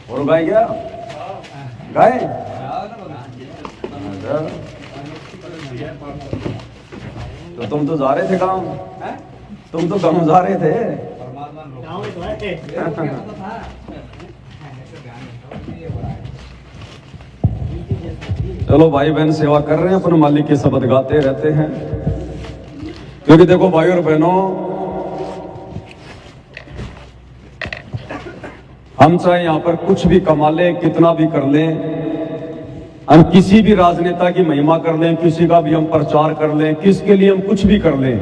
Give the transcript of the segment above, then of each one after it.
और गाय गया गाय तो तुम तो जा रहे थे गाँव, तुम तो गाँव जा रहे थे। चलो भाई बहन सेवा कर रहे हैं, अपने मालिक के शब्द गाते रहते हैं। क्योंकि देखो भाई और बहनों, हम चाहे यहाँ पर कुछ भी कमा लें, कितना भी कर लें, हम किसी भी राजनेता की महिमा कर लें, किसी का भी हम प्रचार कर लें, किसके लिए हम कुछ भी कर लें,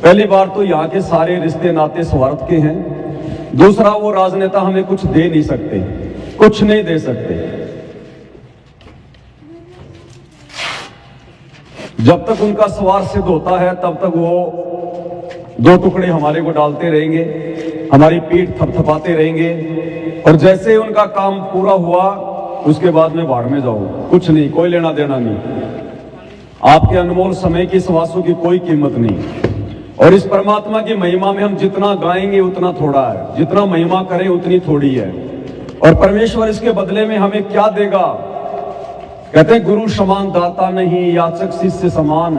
पहली बार तो यहाँ के सारे रिश्ते नाते स्वार्थ के हैं। दूसरा, वो राजनेता हमें कुछ दे नहीं सकते, कुछ नहीं दे सकते। जब तक उनका स्वार्थ सिद्ध होता है तब तक वो दो टुकड़े हमारे को डालते रहेंगे, हमारी पीठ थपथपाते रहेंगे, और जैसे उनका काम पूरा हुआ उसके बाद में भाड़ में जाओ, कुछ नहीं, कोई लेना देना नहीं। आपके अनमोल समय की श्वासों की कोई कीमत नहीं। और इस परमात्मा की महिमा में हम जितना गाएंगे उतना थोड़ा है, जितना महिमा करें उतनी थोड़ी है। और परमेश्वर इसके बदले में हमें क्या देगा? कहते हैं गुरु समान दाता नहीं, याचक शिष्य समान,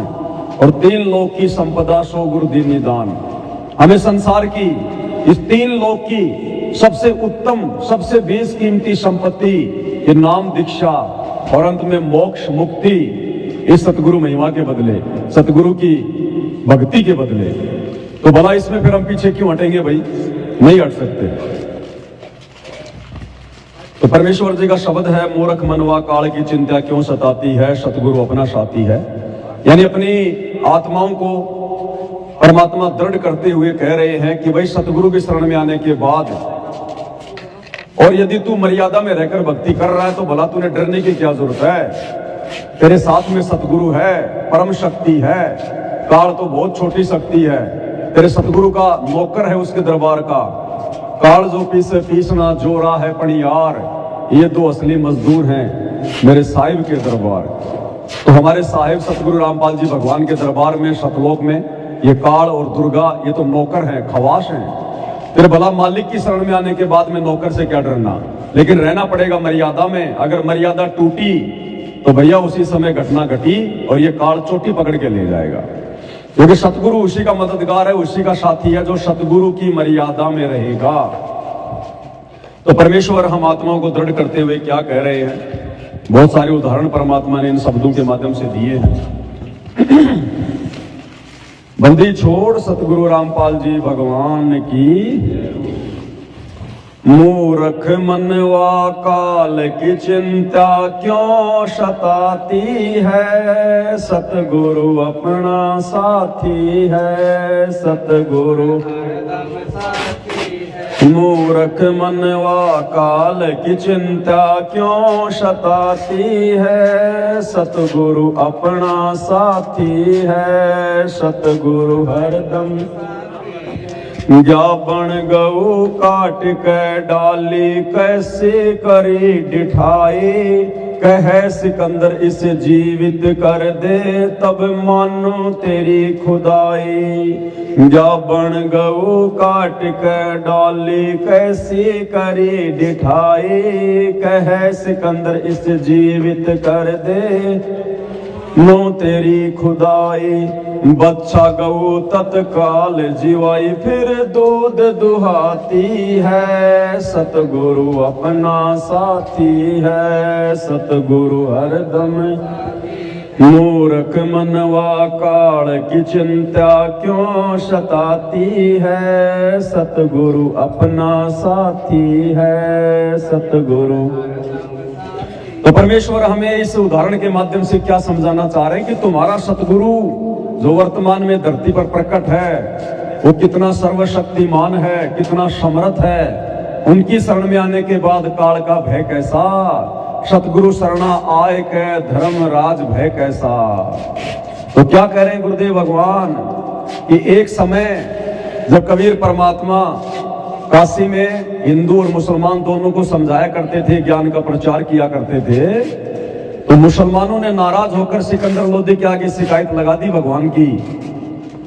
और 3 लोक की संपदा सो गुरु दीन निदान। हमें संसार की इस 3 लोक की सबसे उत्तम, सबसे बेशकीमती संपत्ति, ये नाम दीक्षा और अंत में मोक्ष मुक्ति, इस सतगुरु महिमा के बदले, सतगुरु की भक्ति के बदले। तो भला इसमें फिर हम पीछे क्यों हटेंगे भाई? नहीं हट सकते। तो परमेश्वर जी का शब्द है, मूर्ख मनवा काल की चिंता क्यों सताती है, सतगुरु अपना साथी है। यानी अपनी आत्माओं को परमात्मा दृढ़ करते हुए कह रहे हैं कि भाई सतगुरु की शरण में आने के बाद, और यदि तू मर्यादा में रहकर भक्ति कर रहा है तो भला तूने डरने की क्या जरूरत है? तेरे साथ में सतगुरु है, परम शक्ति है। काल तो बहुत छोटी शक्ति है, तेरे सतगुरु का नौकर है उसके दरबार का। काल जो पीसे पीसना जोरा है पणियार, ये 2 असली मजदूर हैं मेरे साहिब के दरबार। तो हमारे साहिब सतगुरु रामपाल जी भगवान के दरबार में, सतलोक में, ये काल और दुर्गा ये तो नौकर हैं, खवास हैं। फिर भला मालिक की शरण में आने के बाद में नौकर से क्या डरना? लेकिन रहना पड़ेगा मर्यादा में। अगर मर्यादा टूटी तो भैया उसी समय घटना घटी और ये काल चोटी पकड़ के ले जाएगा। क्योंकि सतगुरु उसी का मददगार है, उसी का साथी है जो सतगुरु की मर्यादा में रहेगा। तो परमेश्वर हम आत्माओं को दृढ़ करते हुए क्या कह रहे हैं? बहुत सारे उदाहरण परमात्मा ने इन शब्दों के माध्यम से दिए हैं। बंदी छोड़ सतगुरु रामपाल जी भगवान की, मूर्ख मनवा काल की चिंता क्यों सताती है, सतगुरु अपना साथी है, सतगुरु मूर्ख मनवा काल की चिंता क्यों सताती है, सतगुरु अपना साथी है, सतगुरु हरदम। जा बन गऊ काट के डाली कैसे करी डिठाई, कहे सिकंदर इसे जीवित कर दे तब मानो तेरी खुदाई। जा बन गऊ काट के डाली कैसी करी डिठाई, कहे सिकंदर इसे जीवित कर दे नो तेरी खुदाई। बच्चा गऊ तत्काल जीवाई फिर दूध दुहाती है, सतगुरु अपना साथी है, सतगुरु हरदम। मूर्ख मनवा काल की चिंता क्यों सताती है, सतगुरु अपना साथी है, सतगुरु। तो परमेश्वर हमें इस उदाहरण के माध्यम से क्या समझाना चाह रहे हैं कि तुम्हारा सतगुरु जो वर्तमान में धरती पर प्रकट है वो कितना सर्वशक्तिमान है, कितना समर्थ है। उनकी शरण में आने के बाद काल का भय कैसा, सतगुरु शरणा आए के धर्म राज भय कैसा। तो क्या कह रहे हैं गुरुदेव भगवान कि एक समय जब कबीर परमात्मा काशी में हिंदू और मुसलमान दोनों को समझाया करते थे, ज्ञान का प्रचार किया करते थे, तो मुसलमानों ने नाराज होकर सिकंदर लोधी के आगे शिकायत लगा दी भगवान की।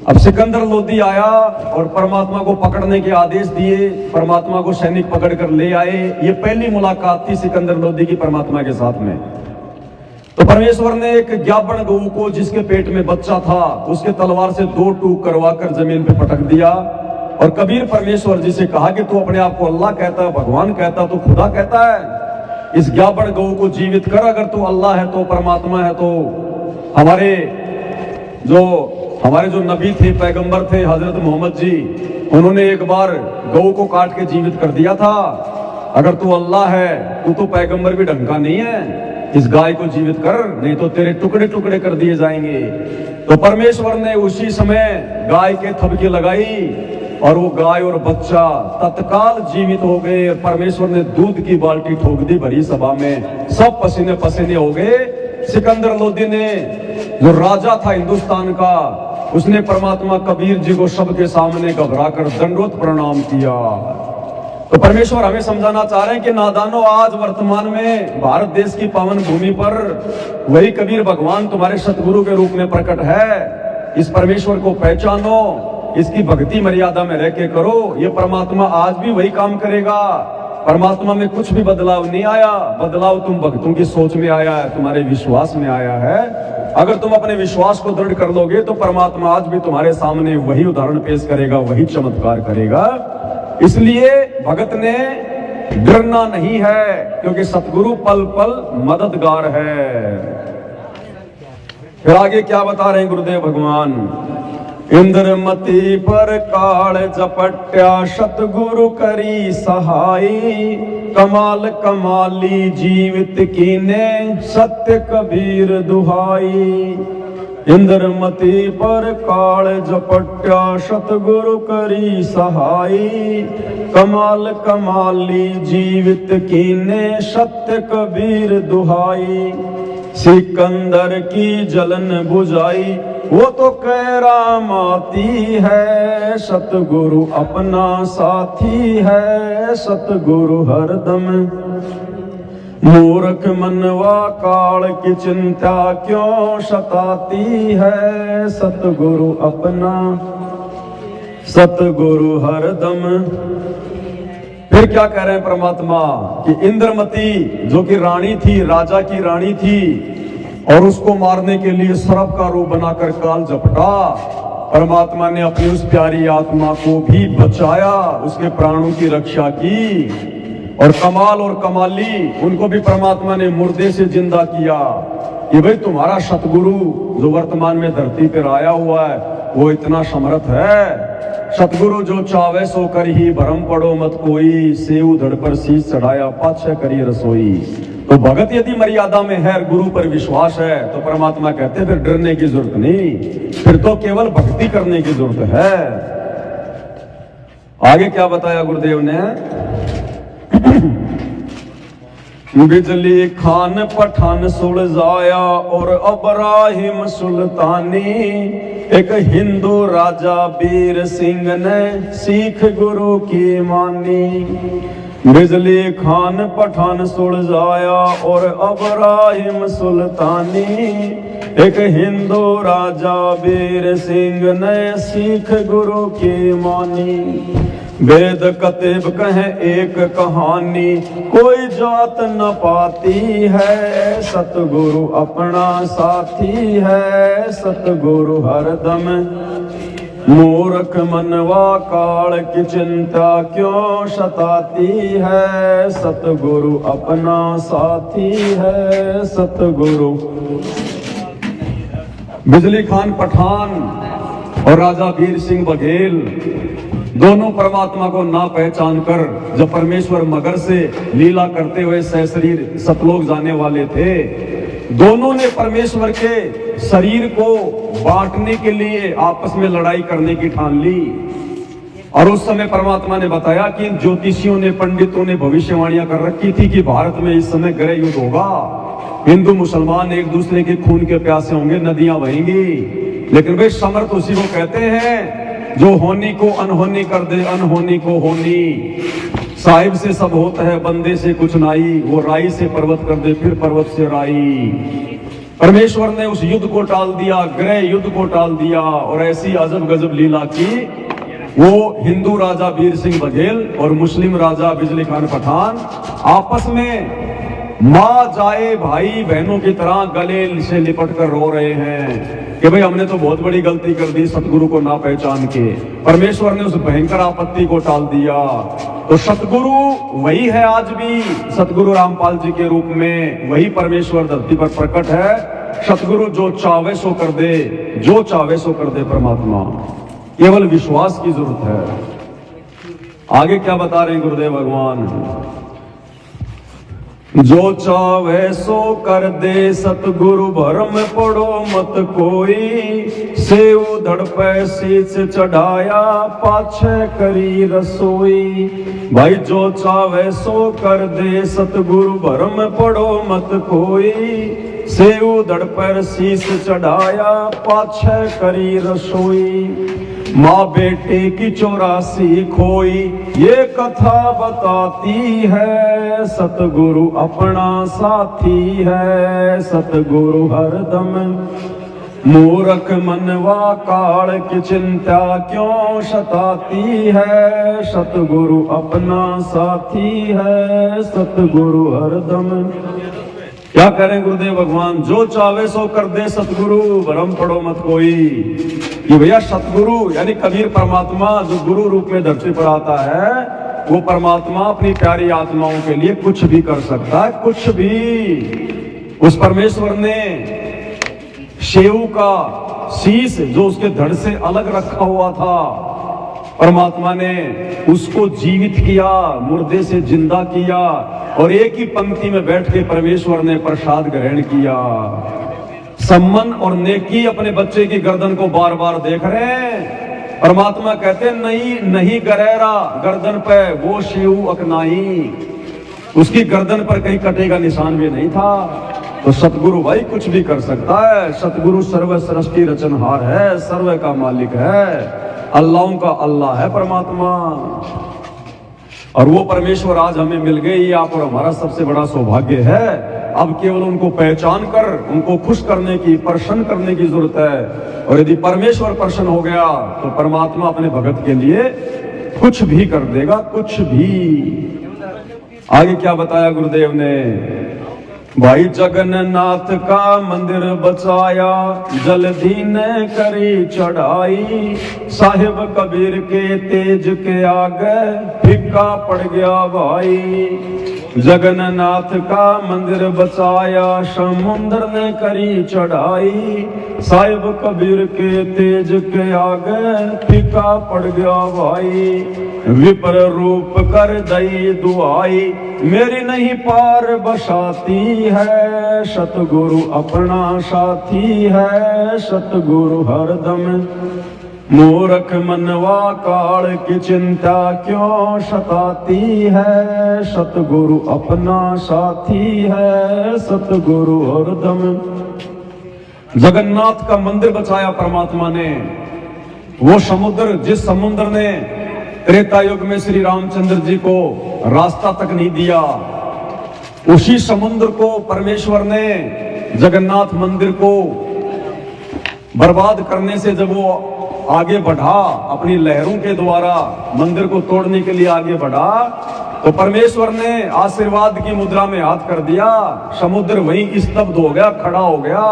अब सिकंदर लोदी आया और परमात्मा को पकड़ने के आदेश दिए, परमात्मा को सैनिक पकड़ कर ले आए। ये पहली मुलाकात थी सिकंदर लोदी की परमात्मा के साथ में। तो परमेश्वर ने एक ग्याबण गऊ को, जिसके पेट में बच्चा था, उसके तलवार से 2 टूक करवाकर जमीन पे पटक दिया। और कबीर परमेश्वर जी से कहा कि तू अपने आप को अल्लाह कहता है, भगवान कहता है, तो खुदा कहता है, इस ग्याबण गऊ को जीवित कर। अगर तू अल्लाह है तो, परमात्मा है तो। हमारे जो नबी थे, पैगंबर थे, हजरत मोहम्मद जी, उन्होंने एक बार गऊ को काट के जीवित कर दिया था। अगर तू अल्लाह है, तू तो पैगंबर भी ढंग का नहीं है, इस गाय को जीवित कर, नहीं तो तेरे टुकड़े टुकड़े कर दिए जाएंगे। तो परमेश्वर ने उसी समय गाय के थपकी लगाई और वो गाय और बच्चा तत्काल जीवित हो गए। परमेश्वर ने दूध की बाल्टी ठोक दी भरी सभा में, सब पसीने पसीने हो गए। सिकंदर लोदी ने, जो राजा था हिंदुस्तान का, उसने परमात्मा कबीर जी को सबके सामने घबरा कर दंडवत प्रणाम किया। तो परमेश्वर हमें समझाना चाह रहे हैं कि नादानो, आज वर्तमान में भारत देश की पावन भूमि पर वही कबीर भगवान तुम्हारे सतगुरु के रूप में प्रकट है। इस परमेश्वर को पहचानो, इसकी भक्ति मर्यादा में रह के करो। ये परमात्मा आज भी वही काम करेगा। परमात्मा में कुछ भी बदलाव नहीं आया। बदलाव तुम भक्तों की सोच में आया है, तुम्हारे विश्वास में आया है। अगर तुम अपने विश्वास को दृढ़ कर लोगे तो परमात्मा आज भी तुम्हारे सामने वही उदाहरण पेश करेगा, वही चमत्कार करेगा। इसलिए भगत ने डरना नहीं है, क्योंकि सतगुरु पल पल मददगार है। फिर आगे क्या बता रहे हैं गुरुदेव भगवान? इंद्रमती पर काल जपट्या सतगुरु करी सहाई, कमाल कमाली जीवित कीने सत्य कबीर दुहाई। इंद्रमती पर काल जपट्या सतगुरु करी सहाई, कमाल कमाली जीवित कीने सत्य कबीर दुहाई। सिकंदर की जलन बुझाई वो तो करामाती है, सतगुरु अपना साथी है, सतगुरु हरदम। मूर्ख मनवा काल की चिंता क्यों सताती है, सतगुरु अपना, सतगुरु हरदम। फिर क्या कह रहे हैं परमात्मा कि इंद्रमती जो कि रानी थी, राजा की रानी थी, और उसको मारने के लिए सर्प का रूप बनाकर काल झपटा। परमात्मा ने अपनी उस प्यारी आत्मा को भी बचाया, उसके प्राणों की रक्षा की। और कमाल और कमाली, उनको भी परमात्मा ने मुर्दे से जिंदा किया कि भाई तुम्हारा सतगुरु जो वर्तमान में धरती पर आया हुआ है वो इतना समर्थ है। सतगुरु जो चावे सो कर ही भरम पड़ो मत कोई, सेव धड़ पर शीश चढ़ाया पाछे करी रसोई। तो भगत यदि मर्यादा में है, गुरु पर विश्वास है, तो परमात्मा कहते फिर डरने की जरूरत नहीं, फिर तो केवल भक्ति करने की जरूरत है। आगे क्या बताया गुरुदेव ने? बिजली खान पठान सुलझाया और अब्राहिम सुल्तानी, एक हिंदू राजा वीर सिंह ने सीख गुरु की मानी। बिजली खान पठान सुलझाया और अब्राहिम सुल्तानी, एक हिंदू राजा वीर सिंह ने सीख गुरु की मानी। वेद कतेब कहे एक कहानी, कोई जात न पाती है, सतगुरु अपना साथी है, सतगुरु हरदम। मूर्ख मनवा काल की चिंता क्यों सताती है, सतगुरु अपना साथी है, सतगुरु। बिजली खान पठान और राजा वीर सिंह बघेल दोनों परमात्मा को ना पहचान कर जब परमेश्वर मगर से लीला करते हुए सहशरीर सतलोक जाने वाले थे, दोनों ने परमेश्वर के शरीर को बांटने के लिए आपस में लड़ाई करने की ठान ली। और उस समय परमात्मा ने बताया कि ज्योतिषियों ने, पंडितों ने भविष्यवाणियां कर रखी थी कि भारत में इस समय गृह युद्ध होगा, हिंदू मुसलमान एक दूसरे के खून के प्यासे होंगे, नदियां बहेंगी। लेकिन वे समर्थ उसी को कहते हैं जो होनी को अनहोनी कर दे, अनहोनी को होनी। साहिब से सब होता है, बंदे से कुछ नाई, वो राई से पर्वत कर दे, फिर पर्वत से राई। परमेश्वर ने उस युद्ध को टाल दिया, गृह युद्ध को टाल दिया और ऐसी अजब गजब लीला की। वो हिंदू राजा वीर सिंह बघेल और मुस्लिम राजा बिजली खान पठान आपस में माँ जाए भाई बहनों की तरह गले से लिपट कर रो रहे हैं कि भाई हमने तो बहुत बड़ी गलती कर दी सतगुरु को ना पहचान के। परमेश्वर ने उस भयंकर आपत्ति को टाल दिया। तो सतगुरु वही है, आज भी सतगुरु रामपाल जी के रूप में वही परमेश्वर धरती पर प्रकट है। सतगुरु जो चाहे सो कर दे, जो चाहे सो कर दे परमात्मा, केवल विश्वास की जरूरत है। आगे क्या बता रहे हैं गुरुदेव भगवान, जो चाहे सो कर दे सतगुरु भरम पड़ो मत कोई, सेव धड़ पे शीश चढ़ाया पाछे करी रसोई। भाई जो चाहे सो कर दे सतगुरु भरम पड़ो मत कोई, सेव धड़ पर शीश चढ़ाया पाछे करी रसोई। माँ बेटे की 84 खोई ये कथा बताती है, सतगुरु अपना साथी है, सतगुरु हरदम। मूर्ख मनवा काल की चिंता क्यों सताती है, सतगुरु अपना साथी है, सतगुरु हरदम। क्या करें गुरुदेव भगवान, जो चाहे सो कर दे सतगुरु भरम पड़ो मत कोई। ये भैया सतगुरु यानी कबीर परमात्मा जो गुरु रूप में धरती पर आता है, वो परमात्मा अपनी प्यारी आत्माओं के लिए कुछ भी कर सकता है, कुछ भी। उस परमेश्वर ने शेऊ का शीश जो उसके धड़ से अलग रखा हुआ था, परमात्मा ने उसको जीवित किया, मुर्दे से जिंदा किया और एक ही पंक्ति में बैठ के परमेश्वर ने प्रसाद ग्रहण किया। सम्मान और नेकी अपने बच्चे की गर्दन को बार बार देख रहे हैं। परमात्मा कहते नहीं नहीं गरेरा गर्दन पे वो शिव अकनाई, उसकी गर्दन पर कहीं कटे का निशान भी नहीं था। तो सतगुरु भाई कुछ भी कर सकता है। सतगुरु सर्व सृष्टि रचनहार है, सर्व का मालिक है, अल्लाहों का अल्लाह है परमात्मा। और वो परमेश्वर आज हमें मिल गए, ये आप और हमारा सबसे बड़ा सौभाग्य है। अब केवल उनको पहचान कर उनको खुश करने की, प्रसन्न करने की जरूरत है। और यदि परमेश्वर प्रसन्न हो गया तो परमात्मा अपने भगत के लिए कुछ भी कर देगा, कुछ भी। आगे क्या बताया गुरुदेव ने, भाई जगन्नाथ का मंदिर बचाया जल्दी ने करी चढ़ाई, साहिब कबीर के तेज के आगे फिक्का पड़ गया भाई। जगन्नाथ का मंदिर बचाया समुद्र ने करी चढ़ाई, साहिब कबीर के तेज के आगे फिक्का पड़ गया भाई। विपर रूप कर दई दुआई मेरी नहीं पार बसाती है, सतगुरु अपना साथी है, सतगुरु हरदम। मूर्ख मनवा काल की चिंता क्यों सताती है, सतगुरु अपना साथी है, सतगुरु हरदम। जगन्नाथ का मंदिर बचाया परमात्मा ने। वो समुद्र, जिस समुद्र ने त्रेता युग में श्री रामचंद्र जी को रास्ता तक नहीं दिया, उसी समुद्र को परमेश्वर ने जगन्नाथ मंदिर को बर्बाद करने से जब वो आगे बढ़ा, अपनी लहरों के द्वारा मंदिर को तोड़ने के लिए आगे बढ़ा, तो परमेश्वर ने आशीर्वाद की मुद्रा में हाथ कर दिया। समुद्र वहीं स्तब्ध हो गया, खड़ा हो गया।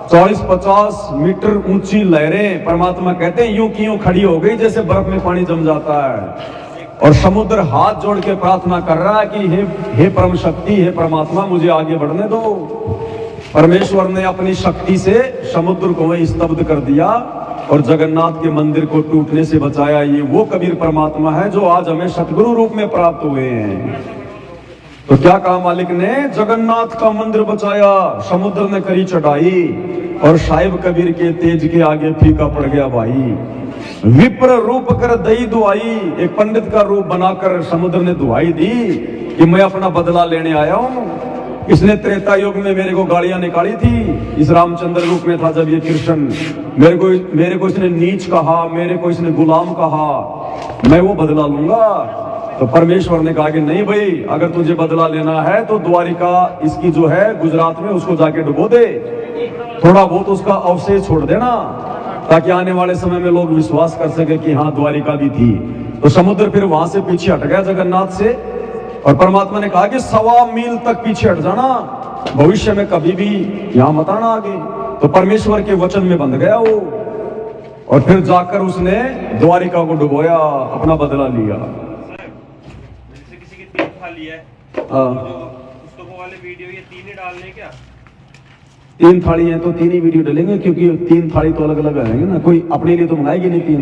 40-50 मीटर ऊंची लहरें परमात्मा कहते हैं यूं की यूं खड़ी हो गई जैसे बर्फ में पानी जम जाता है। और समुद्र हाथ जोड़ के प्रार्थना कर रहा है कि हे परम शक्ति, हे परमात्मा, मुझे आगे बढ़ने दो। परमेश्वर ने अपनी शक्ति से समुद्र को वहीं स्तब्ध कर दिया और जगन्नाथ के मंदिर को टूटने से बचाया। ये वो कबीर परमात्मा है जो आज हमें सतगुरु रूप में प्राप्त हुए हैं। तो क्या कहा मालिक ने, जगन्नाथ का मंदिर बचाया, समुद्र ने करी चढ़ाई और साहिब कबीर के तेज के आगे फीका पड़ गया भाई। विप्र रूप कर दई दुआई, एक पंडित का रूप बनाकर समुद्र ने दुआई दी कि मैं अपना बदला लेने आया हूं। इसने त्रेता युग में मेरे को गालियां निकाली थी, इस रामचंद्र रूप में था जब ये कृष्ण, मेरे को इसने नीच कहा, मेरे को इसने गुलाम कहा, मैं वो बदला लूंगा। तो परमेश्वर ने कहा कि नहीं भाई, अगर तुझे बदला लेना है तो द्वारिका इसकी जो है गुजरात में, उसको जाके डुबो दे, थोड़ा बहुत उसका अवशेष छोड़ देना, ताकि आने वाले समय में लोग विश्वास कर सके कि हाँ द्वारिका भी थी। तो समुद्र फिर वहां से पीछे हट गया जगन्नाथ से, और परमात्मा ने कहा कि 1.25 मील तक पीछे हट जाना, भविष्य में कभी भी यहां मत आना आगे। तो परमेश्वर के वचन में बंध गया वो, और फिर जाकर उसने द्वारिका को डुबोया, अपना बदला लिया। किसी की 3 थाली है, उसको वो वाले वीडियो ये 3 ही डालने क्या? 3 थाली है तो 3 ही वीडियो डालेंगे, क्योंकि 3 थाली तो अलग अलग आएंगे ना, कोई अपने लिए तो मंगाएगी नहीं 3।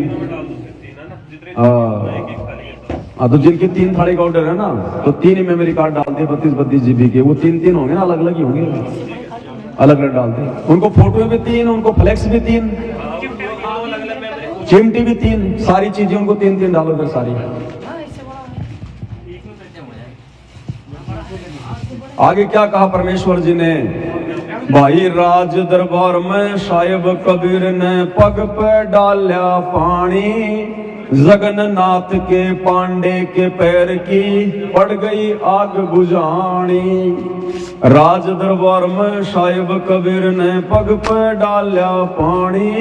हाँ, तो जिनकी 3 थाली का ऑर्डर है ना, तो 3 ही मेमोरी कार्ड डाल दिए 32 GB के, वो 3 होंगे ना, अलग अलग ही होंगे, अलग अलग डाल दिए। उनको फोटो भी 3, उनको फ्लेक्स भी 3, चिमटी भी 3, सारी चीजें उनको 3 डालो फिर सारी। आगे क्या कहा परमेश्वर जी ने, भाई राज दरबार में साहिब कबीर ने पग पे डाला पानी, जगन्नाथ के पांडे के पैर की पड़ गई आग बुझानी। राज दरबार में साहिब कबीर ने पग पे डाला पानी,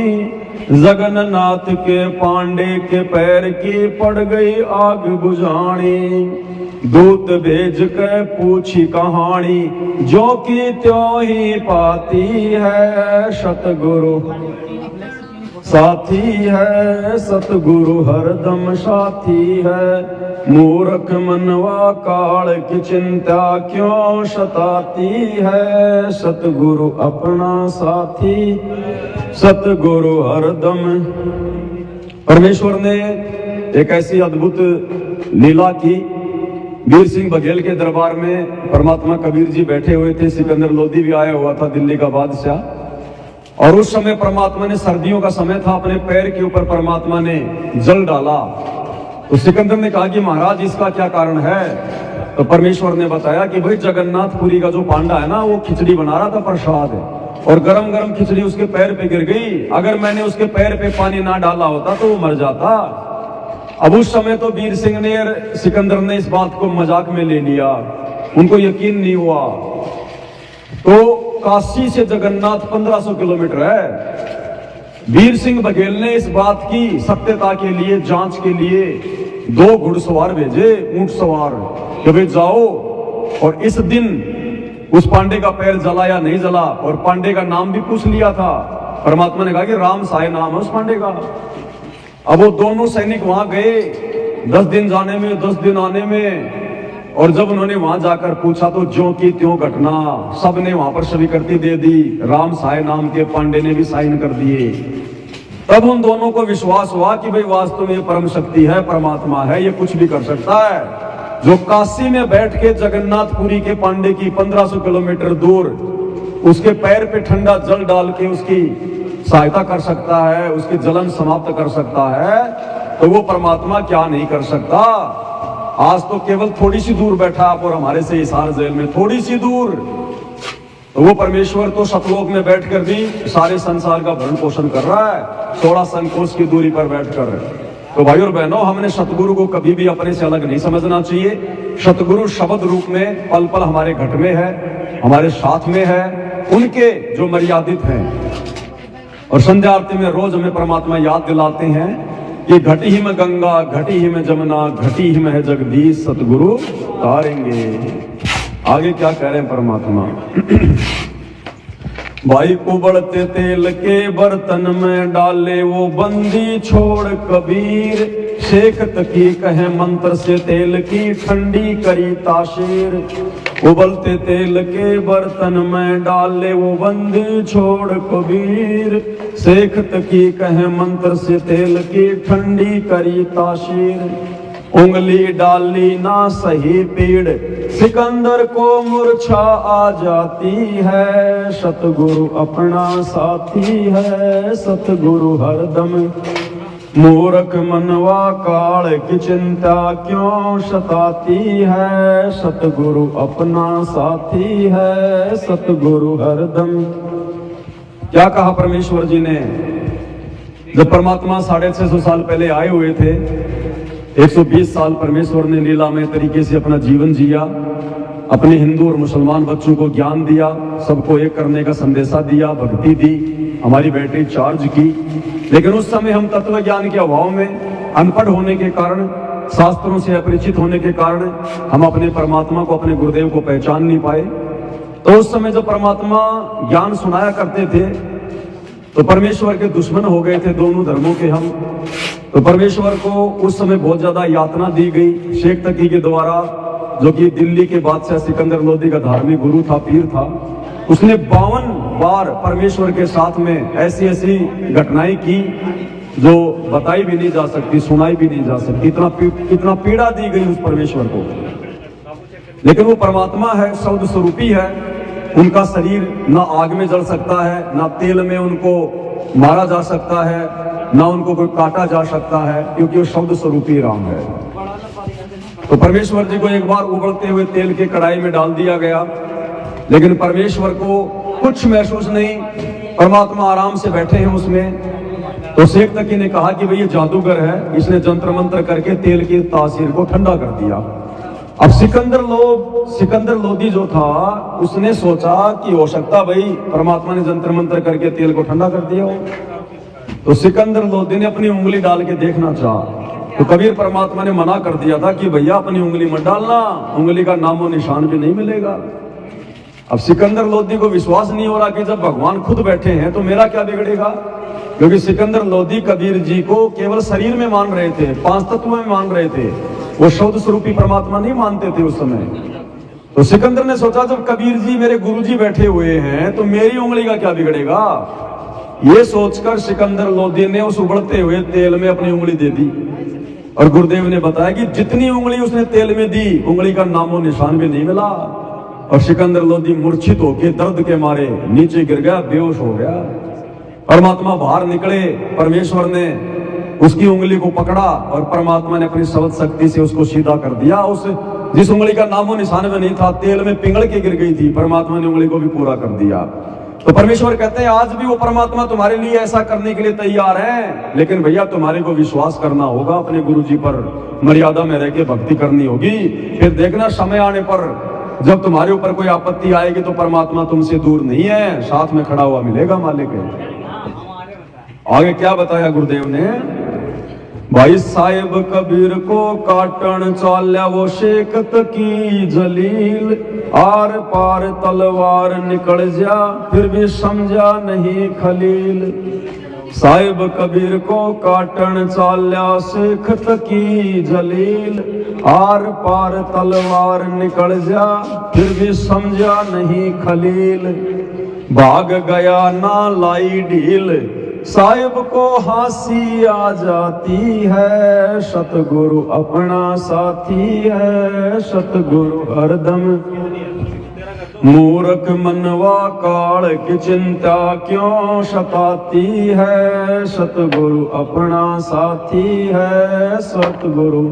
जगन्नाथ के पांडे के पैर की पड़ गई आग बुझानी। दूत भेज के पूछी कहानी, जो की त्यों ही पाती है, सतगुरु साथी है, सतगुरु हरदम साथी है। मूर्ख मनवा काल की चिंता क्यों सताती है, सतगुरु अपना साथी, सतगुरु हरदम। परमेश्वर ने एक ऐसी अद्भुत लीला की, वीर सिंह बघेल के दरबार में परमात्मा कबीर जी बैठे हुए थे, सिकंदर लोधी भी आया हुआ था, दिल्ली का बादशाह। और उस समय परमात्मा ने, सर्दियों का समय था, अपने पैर के ऊपर परमात्मा ने जल डाला। तो सिकंदर ने कहा कि महाराज इसका क्या कारण है? तो परमेश्वर ने बताया कि भाई जगन्नाथपुरी का जो पांडा है ना, वो खिचड़ी बना रहा था प्रसाद, और गरम गरम खिचड़ी उसके पैर पे गिर गई। अगर मैंने उसके पैर पे पानी ना डाला होता तो वो मर जाता। अब उस समय तो वीर सिंह ने, सिकंदर ने इस बात को मजाक में ले लिया, उनको यकीन नहीं हुआ। तो काशी से जगन्नाथ 1500 किलोमीटर है। वीर सिंह बघेल ने इस बात की सत्यता के लिए, जांच के लिए 2 घुड़सवार भेजे, ऊंट सवार, कि भाई जाओ और इस दिन उस पांडे का पैर जला या नहीं जला, और पांडे का नाम भी पूछ लिया था। परमात्मा ने कहा कि राम साय नाम है उस पांडे का। अब वो दोनों सैनिक वहां गए, 10 दिन जाने में 10 दिन आने में, और जब उन्होंने वहां जाकर पूछा तो ज्यों की त्यों घटना, सबने वहां पर स्वीकृति दे दी, राम साय नाम के पांडे ने भी साइन कर दिए। तब उन दोनों को विश्वास हुआ कि भाई वास्तव में परम शक्ति है, परमात्मा है, ये कुछ भी कर सकता है। जो काशी में बैठ के जगन्नाथपुरी के पांडे की 1500 किलोमीटर दूर उसके पैर पे ठंडा जल डाल के उसकी सहायता कर सकता है, उसकी जलन समाप्त कर सकता है, तो वो परमात्मा क्या नहीं कर सकता। आज तो केवल थोड़ी सी दूर बैठा आप और हमारे से हिसार जेल में, थोड़ी सी दूर, तो वो परमेश्वर तो सतलोक में बैठकर भी सारे संसार का भरण पोषण कर रहा है, 16 संकोच की दूरी पर बैठकर। तो भाई और बहनों, हमने सतगुरु को कभी भी अपने से अलग नहीं समझना चाहिए। सतगुरु शब्द रूप में पल पल हमारे घट में है, हमारे साथ में है, उनके जो मर्यादित हैं। और संध्या आरती में रोज हमें परमात्मा याद दिलाते हैं कि घटी ही में गंगा, घटी ही में जमुना, घटी ही में है जगदीश, सतगुरु तारेंगे। आगे क्या कह रहे हैं परमात्मा? भाई उबलते तेल के बर्तन में डाले वो बंदी छोड़ कबीर, शेखत की कहे मंत्र से तेल की ठंडी करी तासीर। उबलते तेल के बर्तन में डाले वो बंदी छोड़ कबीर, शेखत की कहे मंत्र से तेल की ठंडी करी तासीर। उंगली डाली ना सही पीड़, सिकंदर को मूर्छा आ जाती है, सतगुरु अपना साथी है, सतगुरु हरदम। मूर्ख मनवा काल की चिंता क्यों सताती है, सतगुरु अपना साथी है, सतगुरु हरदम। क्या कहा परमेश्वर जी ने? जब परमात्मा 650 साल पहले आए हुए थे 120 साल परमेश्वर ने लीलामय तरीके से अपना जीवन जिया, अपने हिंदू और मुसलमान बच्चों को ज्ञान दिया, सबको एक करने का संदेशा दिया, भक्ति दी, हमारी बैटरी चार्ज की। लेकिन उस समय हम तत्व ज्ञान के अभाव में, अनपढ़ होने के कारण, शास्त्रों से अपरिचित होने के कारण हम अपने परमात्मा को, अपने गुरुदेव को पहचान नहीं पाए। तो उस समय जब परमात्मा ज्ञान सुनाया करते थे तो परमेश्वर के दुश्मन हो गए थे दोनों धर्मों के हम। तो परमेश्वर को उस समय बहुत ज्यादा यातना दी गई शेख तकी के द्वारा, जो कि दिल्ली के बादशाह सिकंदर लोदी का धार्मिक गुरु था, पीर था। उसने 52 बार परमेश्वर के साथ में ऐसी ऐसी घटनाएं की जो बताई भी नहीं जा सकती, सुनाई भी नहीं जा सकती। इतना पीड़ा दी गई उस परमेश्वर को। लेकिन वो परमात्मा है, शब्द स्वरूपी है। उनका शरीर ना आग में जल सकता है, ना तेल में उनको मारा जा सकता है, ना उनको कोई काटा जा सकता है, क्योंकि वो शब्द स्वरूपी राम है। तो परमेश्वर जी को एक बार उबलते हुए तेल के कढ़ाई में डाल दिया गया, लेकिन परमेश्वर को कुछ महसूस नहीं, परमात्मा आराम से बैठे हैं उसमें। तो शेख तकी ने कहा कि भाई ये जादूगर है, इसने जंत्र मंत्र करके तेल की तासीर को ठंडा कर दिया। अब सिकंदर लोदी जो था, उसने सोचा कि हो सकता भाई परमात्मा ने जंत्र मंत्र करके तेल को ठंडा कर दिया हो। तो सिकंदर लोदी ने अपनी उंगली डाल के देखना चाहा, तो कबीर परमात्मा ने मना कर दिया था कि भैया अपनी उंगली मत डालना, उंगली का नामो निशान भी नहीं मिलेगा। अब सिकंदर लोदी को विश्वास नहीं हो रहा कि जब भगवान खुद बैठे हैं तो मेरा क्या बिगड़ेगा, क्योंकि सिकंदर लोदी कबीर जी को केवल शरीर में मान रहे थे, 5 तत्व में मान रहे थे, वो शब्द स्वरूपी परमात्मा नहीं मानते थे उस समय। तो सिकंदर ने सोचा जब कबीर जी मेरे गुरुजी बैठे हुए हैं तो मेरी उंगली का क्या बिगड़ेगा। ये सोचकर सिकंदर लोदी ने उस उबलते हुए तेल में अपनी उंगली दे दी, और गुरुदेव ने बताया कि जितनी उंगली उसने तेल में दी, उंगली का नामो निशान भी नहीं मिला। और सिकंदर लोदी मूर्छित होकर दर्द के मारे नीचे गिर गया, बेहोश हो गया। परमात्मा बाहर निकले, परमेश्वर ने उसकी उंगली को पकड़ा और परमात्मा ने अपनी शब्द शक्ति से उसको सीधा कर दिया। उस जिस उंगली का नामो निशान में नहीं था, तेल में पिघल के गिर गई थी, परमात्मा ने उंगली को भी पूरा कर दिया। तो परमेश्वर कहते हैं आज भी वो परमात्मा तुम्हारे लिए ऐसा करने के लिए तैयार है, लेकिन भैया तुम्हारे को विश्वास करना होगा, अपने गुरु जी पर मर्यादा में रह के भक्ति करनी होगी। फिर देखना समय आने पर जब तुम्हारे ऊपर कोई आपत्ति आएगी तो परमात्मा तुमसे दूर नहीं है, साथ में खड़ा हुआ मिलेगा मालिक। आगे क्या बताया गुरुदेव ने, भाई साहिब कबीर को काटन चाल्या वो शेख तकी जलील, आर पार तलवार निकल जा फिर भी समझा नहीं खलील। साहिब कबीर को काटन चाल्या शेख तकी जलील, आर पार तलवार निकल जा फिर भी समझा नहीं खलील। भाग गया ना लाई ढील, साहिब को हंसी आ जाती है, सतगुरु अपना साथी है, सतगुरु हरदम। मूर्ख मनवा काल की चिंता क्यों सताती है, सतगुरु अपना साथी है, सतगुरु।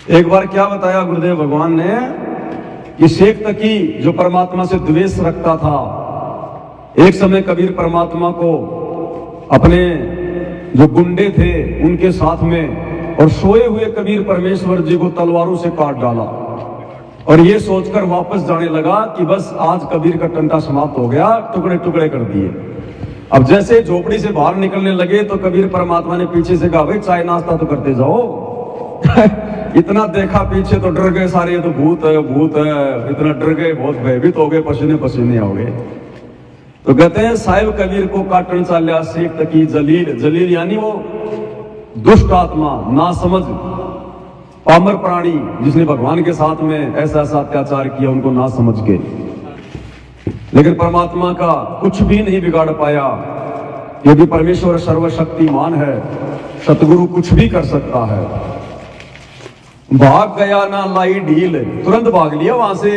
एक बार क्या बताया गुरुदेव भगवान ने कि शेख तकी जो परमात्मा से द्वेष रखता था, एक समय कबीर परमात्मा को अपने जो गुंडे थे उनके साथ में, और सोए हुए कबीर परमेश्वर जी को तलवारों से काट डाला, और ये सोचकर वापस जाने लगा कि बस आज कबीर का टंटा समाप्त हो गया, टुकड़े टुकड़े कर दिए। अब जैसे झोपड़ी से बाहर निकलने लगे तो कबीर परमात्मा ने पीछे से कहा भाई चाय नाश्ता तो करते जाओ। इतना देखा पीछे तो डर गए सारे, ये तो भूत है भूत है, इतना डर गए, बहुत भयभीत हो गए, पसीने पसीने हो गए। तो कहते हैं साहिब कबीर को काटन चाल्या शेख तकी जलील, जलील यानी वो दुष्ट आत्मा, नासमझ पामर प्राणी, जिसने भगवान के साथ में ऐसा ऐसा अत्याचार किया, उनको ना समझ के। लेकिन परमात्मा का कुछ भी नहीं बिगाड़ पाया, यदि परमेश्वर सर्वशक्तिमान है, सतगुरु कुछ भी कर सकता है। भाग गया ना लाई ढील, तुरंत भाग लिया वहां से,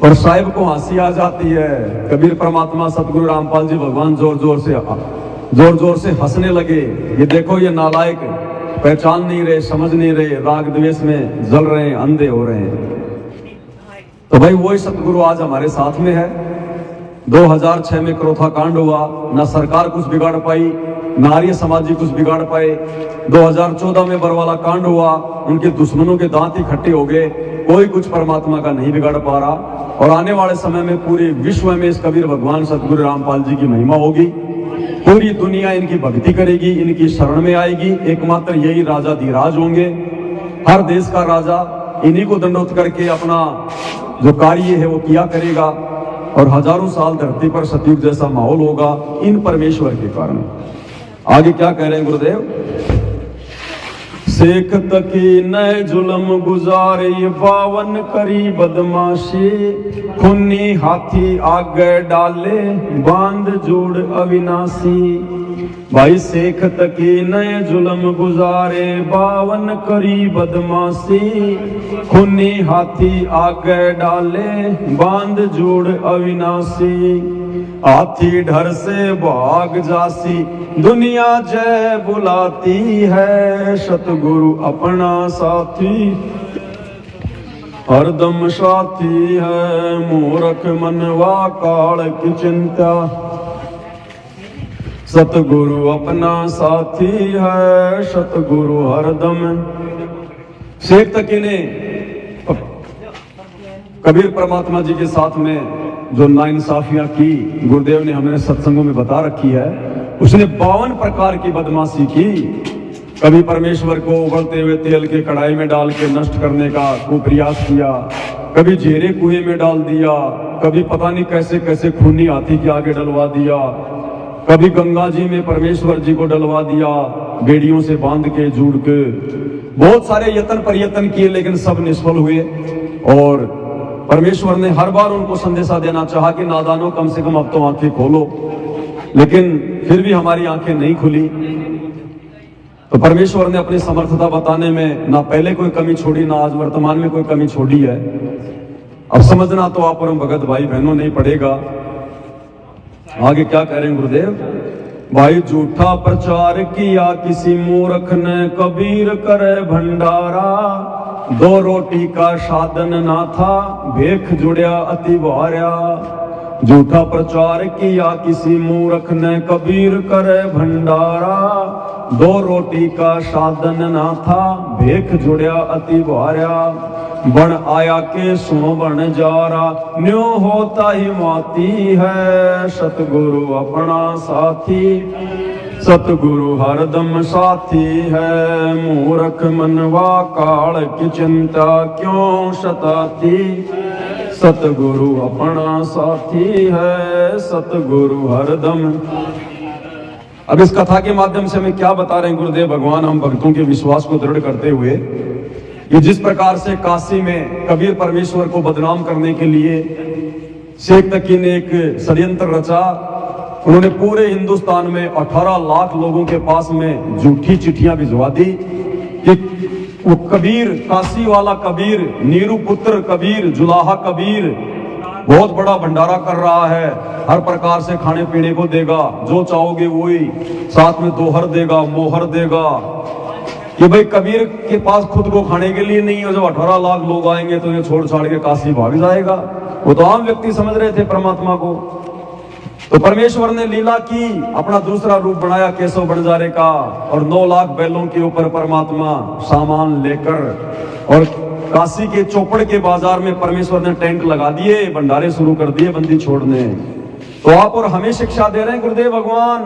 और साहिब को हंसी आ जाती है। कबीर परमात्मा सतगुरु रामपाल जी भगवान जोर जोर से हंसने लगे। ये देखो ये नालायक पहचान नहीं रहे, समझ नहीं रहे, राग द्वेष में जल रहे हैं, अंधे हो रहे हैं। तो भाई वही सतगुरु आज हमारे साथ में है। 2006 में क्रोथा कांड हुआ, ना सरकार कुछ बिगाड़ पाई, नारी समाजी कुछ बिगाड़ पाए। 2014 में बरवाला कांड हुआ, उनके दुश्मनों के दांत इकट्ठे हो गए, कोई कुछ परमात्मा का नहीं बिगाड़ पा रहा। और आने वाले समय में पूरे विश्व में इस कबीर भगवान सतगुरु रामपाल जी की महिमा होगी, पूरी दुनिया इनकी भक्ति करेगी, इनकी शरण में आएगी। एकमात्र यही राजा धीराज होंगे, हर देश का राजा इन्हीं को दंडोत करके अपना जो कार्य है वो किया करेगा, और हजारों साल धरती पर सतयुग जैसा माहौल होगा इन परमेश्वर के कारण। आगे क्या कह रहे हैं गुरुदेव? शेख तकी नए जुल्म गुजारे, ये बावन करी बदमाशी, खूनी हाथी आगे डाले, बांध जोड़ अविनाशी। भाई शेख तकी नए जुल्म गुजारे, बावन करी बदमाशी, खूनी हाथी आगे डाले, बांध जोड़ अविनाशी। हाथी ढर से भाग जासी, दुनिया जय बुलाती है, सतगुरु अपना साथी हरदम साथी है। मूर्ख मनवा काल की चिंता, सतगुरु अपना साथी है, सतगुरु हरदम। शेख तकी ने कबीर परमात्मा जी के साथ में जो नाइंसाफियां की, गुरुदेव ने हमें सत्संगों में बता रखी है। उसने 52 प्रकार की बदमाशी की। कभी परमेश्वर को उबलते हुए तेल के कढ़ाई में डाल के नष्ट करने का कुप्रयास किया, कभी झेरे कुएं में डाल दिया, कभी पता नहीं कैसे कैसे खूनी हाथी के आगे डलवा दिया, कभी गंगा जी में परमेश्वर जी को डलवा दिया, बेड़ियों से बांध के जोड़ के। बहुत सारे यत्न प्रयत्न किए, लेकिन सब निष्फल हुए। और परमेश्वर ने हर बार उनको संदेशा देना चाहा कि नादानों, कम से कम अब तो आंखें खोलो, लेकिन फिर भी हमारी आंखें नहीं खुली। तो परमेश्वर ने अपनी समर्थता बताने में ना पहले कोई कमी छोड़ी, ना आज वर्तमान में कोई कमी छोड़ी है। अब समझना तो आप परम भगत भाई बहनों नहीं पड़ेगा। आगे क्या कह रहे हैं गुरुदेव? भाई झूठा प्रचार किया किसी मूर्ख ने, कबीर करे भंडारा, दो रोटी का साधन ना था, भेख जुड़या अति भार्या। झूठा प्रचार किया किसी मूर्ख ने, कबीर करे भंडारा, दो रोटी का साधन ना था, भेख जुड़या अति भार्या। बन आया के सो बन जारा, न्यो होता ही माती है, सतगुरु अपना साथी, सतगुरु हरदम साथी है। मूर्ख मनवा काल की चिंता क्यों सताती, सतगुरु अपना साथी है, सतगुरु हरदम। अब इस कथा के माध्यम से हमें क्या बता रहे हैं गुरुदेव भगवान, हम भक्तों के विश्वास को दृढ़ करते हुए, कि जिस प्रकार से काशी में कबीर परमेश्वर को बदनाम करने के लिए शेख तकी ने एक षड्यंत्र रचा। उन्होंने पूरे हिंदुस्तान में 18 लाख लोगों के पास में झूठी चिट्ठियां भिजवा दी कि वो कबीर, काशी वाला कबीर, नीरू पुत्र कबीर, जुलाहा कबीर बहुत बड़ा भंडारा कर रहा है, हर प्रकार से खाने पीने को देगा, जो चाहोगे वही, साथ में दोहर देगा, मोहर देगा। कि भाई कबीर के पास खुद को खाने के लिए नहीं है, जब 18 लाख लोग आएंगे तो ये छोड़ छाड़ के काशी भाग जाएगा। वो तो आम व्यक्ति समझ रहे थे परमात्मा को। तो परमेश्वर ने लीला की, अपना दूसरा रूप बनाया केशव बंजारे का, और 9 लाख बैलों के ऊपर परमात्मा सामान लेकर, और काशी के चौपड़ के बाजार में परमेश्वर ने टेंट लगा दिए, भंडारे शुरू कर दिए बंदी छोड़ने। तो आप और हमें शिक्षा दे रहे हैं गुरुदेव भगवान,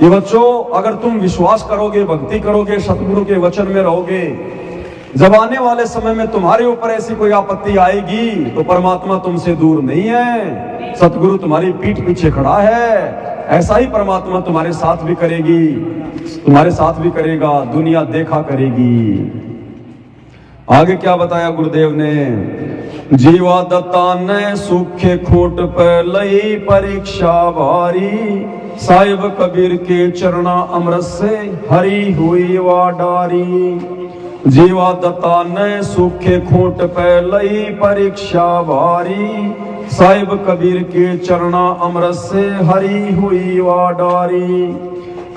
ये बच्चों अगर तुम विश्वास करोगे, भक्ति करोगे, सतगुरु के वचन में रहोगे, जब आने वाले समय में तुम्हारे ऊपर ऐसी कोई आपत्ति आएगी तो परमात्मा तुमसे दूर नहीं है, सतगुरु तुम्हारी पीठ पीछे खड़ा है। ऐसा ही परमात्मा तुम्हारे साथ भी करेगी, तुम्हारे साथ भी करेगा, दुनिया देखा करेगी। आगे क्या बताया गुरुदेव ने? जीवा दत्ता ने सूखे खूंट पे लई परीक्षा भारी, साहिब कबीर के चरणा अमृत से हरी हुई वा डारी। जीवा दत्ता ने सूखे खूंट पे लई परीक्षा भारी, साहिब कबीर के चरणा अमृत से हरी हुई वा डारी।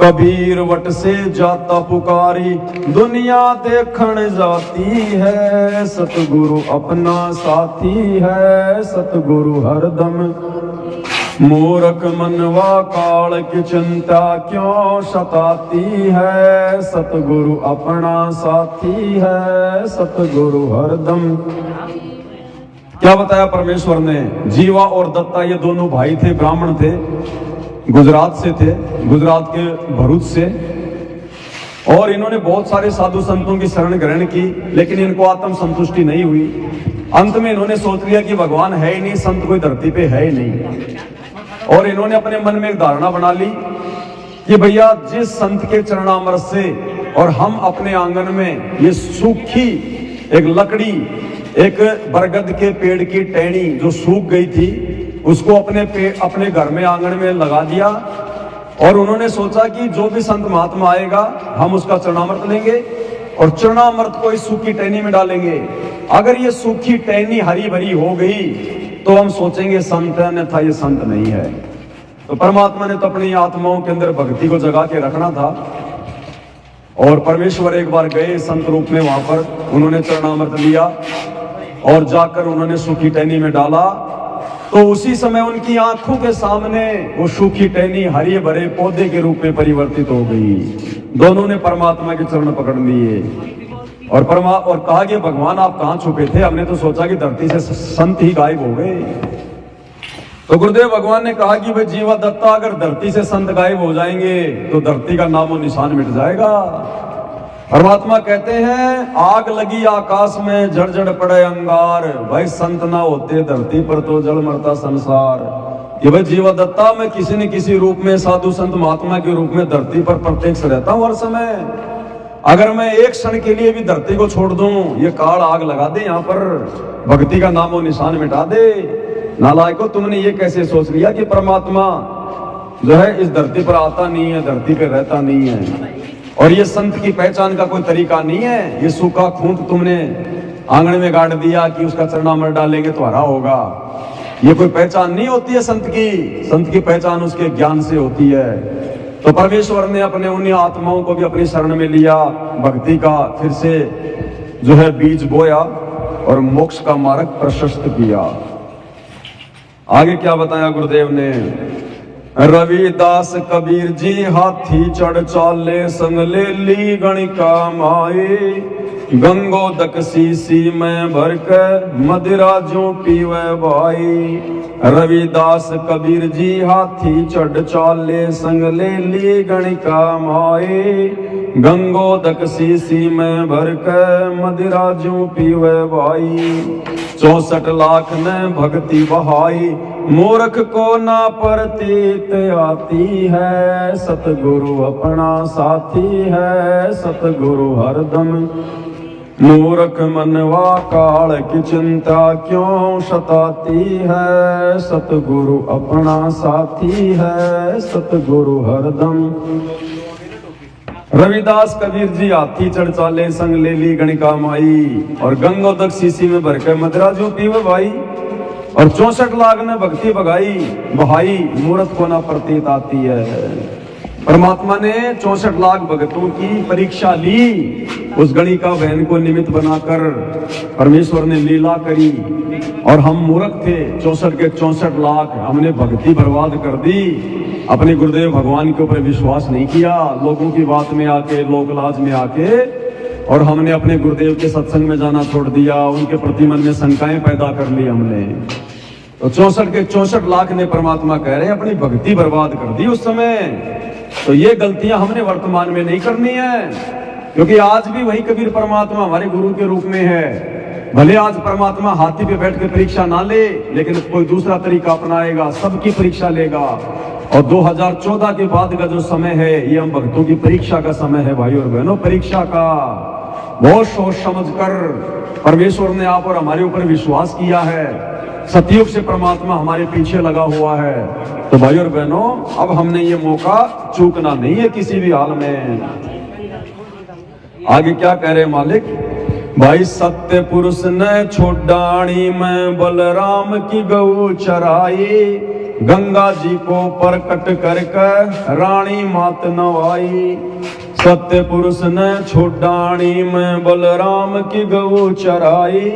कबीर वट से जाता पुकारी, दुनिया देखण जाती है, सतगुरु अपना साथी है, सतगुरु हरदम। मूर्ख मनवा काल की चिंता क्यों सताती है, सतगुरु अपना साथी है, सतगुरु हरदम। क्या बताया परमेश्वर ने? जीवा और दत्ता ये दोनों भाई थे, ब्राह्मण थे, गुजरात से थे, गुजरात के भरूच से। और इन्होंने बहुत सारे साधु संतों की शरण ग्रहण की, लेकिन इनको आत्म संतुष्टि नहीं हुई। अंत में इन्होंने सोच लिया कि भगवान है ही नहीं, संत कोई धरती पे है ही नहीं। और इन्होंने अपने मन में एक धारणा बना ली कि भैया जिस संत के चरणामृत से, और हम अपने आंगन में ये सूखी एक लकड़ी, एक बरगद के पेड़ की टहनी जो सूख गई थी, उसको अपने घर में आंगन में लगा दिया। और उन्होंने सोचा कि जो भी संत महात्मा आएगा हम उसका चरणामृत लेंगे और चरणामृत को इस सूखी टहनी में डालेंगे। अगर ये सूखी टहनी हरी भरी हो गई तो हम सोचेंगे संत है, अन्यथा ये संत नहीं है। तो परमात्मा ने तो अपनी आत्माओं के अंदर भक्ति को जगा के रखना था। और परमेश्वर एक बार गए संत रूप में वहां पर, उन्होंने चरणामृत लिया और जाकर उन्होंने सूखी टहनी में डाला। तो उसी समय उनकी आंखों के सामने वो सूखी टहनी हरे भरे पौधे के रूप में परिवर्तित हो गई। दोनों ने परमात्मा के चरण पकड़ लिए और कहा कि भगवान आप कहां छुपे थे, हमने तो सोचा कि धरती से संत ही गायब हो गए। तो गुरुदेव भगवान ने कहा कि भाई जीवा दत्ता, अगर धरती से संत गायब हो जाएंगे तो धरती का नामो निशान मिट जाएगा। परमात्मा कहते हैं आग लगी आकाश में झड़झड़ पड़े अंगार, भाई संत ना होते धरती पर तो जल मरता संसार। कि भाई जीवा दत्ता, मैं किसी न किसी रूप में साधु संत महात्मा के रूप में धरती पर प्रत्यक्ष रहता हूं हर समय। अगर मैं एक क्षण के लिए भी धरती को छोड़ दूं, ये काल आग लगा दे यहाँ पर, भक्ति का नामो निशान मिटा दे। नालायको, तुमने ये कैसे सोच लिया कि परमात्मा जो है इस धरती पर आता नहीं है, धरती पर रहता नहीं है, और ये संत की पहचान का कोई तरीका नहीं है। ये सूखा खूंट तुमने आंगन में गाड़ दिया कि उसका चरणामृत डालेंगे तो हरा होगा। ये कोई पहचान नहीं होती है संत की। संत की पहचान उसके ज्ञान से होती है। तो परमेश्वर ने अपने उन्हीं आत्माओं को भी अपनी शरण में लिया, भक्ति का फिर से जो है बीज बोया और मोक्ष का मार्ग प्रशस्त किया। आगे क्या बताया गुरुदेव ने? रविदास कबीर जी हाथी चढ़ चाले, संग ले ली गणिका माए, गंगोदक सीसी में भर कर मदिरा जो पीवे भाई। रविदास कबीर जी हाथी चढ़ चाले, संग ले ली गणिका माए, गंगोदक सीसी में भर कर मदिरा जो पीवे भाई। 64 लाख ने भक्ति बहाई, मूर्ख को ना प्रतीत आती है, सतगुरु अपना साथी है, सतगुरु हरदम। मूर्ख मनवा काल की चिंता क्यों सताती है, सतगुरु अपना साथी है, सतगुरु हरदम। रविदास कबीर जी हाथी चढ़ चाले, संग ले ली गणिका माई, और गंगोदक सीसी में भर के मदिरा जो पीवे भाई। और 64 लाख ने भक्ति बहाई, मूर्ख को ना प्रतीत आती है। परमात्मा ने 64 लाख भक्तों की परीक्षा ली, उस गणिका बहन को निमित्त बनाकर परमेश्वर ने लीला करी। और हम मूर्ख थे, 64 के 64 लाख, हमने भक्ति बर्बाद कर दी, अपने गुरुदेव भगवान के ऊपर विश्वास नहीं किया, लोगों की बात में आके, लोकलाज में आके, और हमने अपने गुरुदेव के सत्संग में जाना छोड़ दिया, उनके प्रति मन में शंकाएं पैदा कर ली हमने। तो 64 के 64 लाख ने, परमात्मा कह रहे हैं, अपनी भक्ति बर्बाद कर दी उस समय। तो ये गलतियां हमने वर्तमान में नहीं करनी है, क्योंकि आज भी वही कबीर परमात्मा हमारे गुरु के रूप में है। भले आज परमात्मा हाथी पे बैठ के परीक्षा ना ले, लेकिन कोई दूसरा तरीका अपनाएगा, सबकी परीक्षा लेगा। और 2014 के बाद का जो समय है, ये हम भक्तों की परीक्षा का समय है भाई और बहनों, परीक्षा का। बहुत सोच समझ कर परमेश्वर ने आप और हमारे ऊपर विश्वास किया है, सतयुग से परमात्मा हमारे पीछे लगा हुआ है। तो भाई और बहनों, अब हमने ये मौका चूकना नहीं है किसी भी हाल में। आगे क्या कह रहे मालिक? भाई सत्य पुरुष ने छोड़ाणी में बलराम की गऊ चराई, गंगा जी को प्रकट करके रानी मात नवाई। सत्य पुरुष ने छोड़ानी में बलराम की गऊ चराई।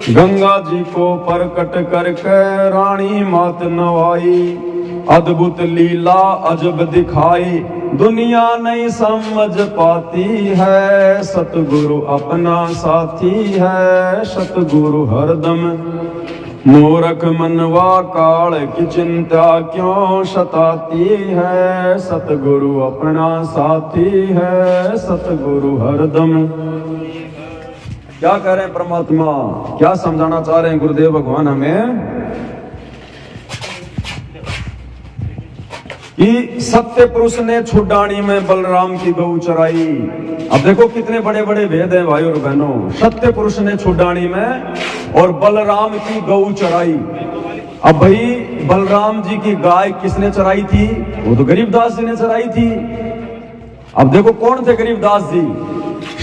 गंगा जी को प्रकट करके रानी मात नवाई। अद्भुत लीला अजब दिखाई दुनिया नहीं समझ पाती है। सतगुरु अपना साथी है, सतगुरु हरदम। मूर्ख मनवा काल की चिंता क्यों सताती है। सतगुरु अपना साथी है, सतगुरु हरदम। क्या कह रहे हैं परमात्मा, क्या समझाना चाह रहे हैं गुरुदेव भगवान हमें कि सत्य पुरुष ने छुड़ानी में बलराम की गऊ चराई। अब देखो कितने बड़े बड़े भेद हैं भाई और बहनों। सत्य पुरुष ने छुड़ानी में और बलराम की गऊ चराई। अब भाई बलराम जी की गाय किसने चराई थी? वो तो गरीबदास जी ने चराई थी। अब देखो कौन थे गरीबदास जी?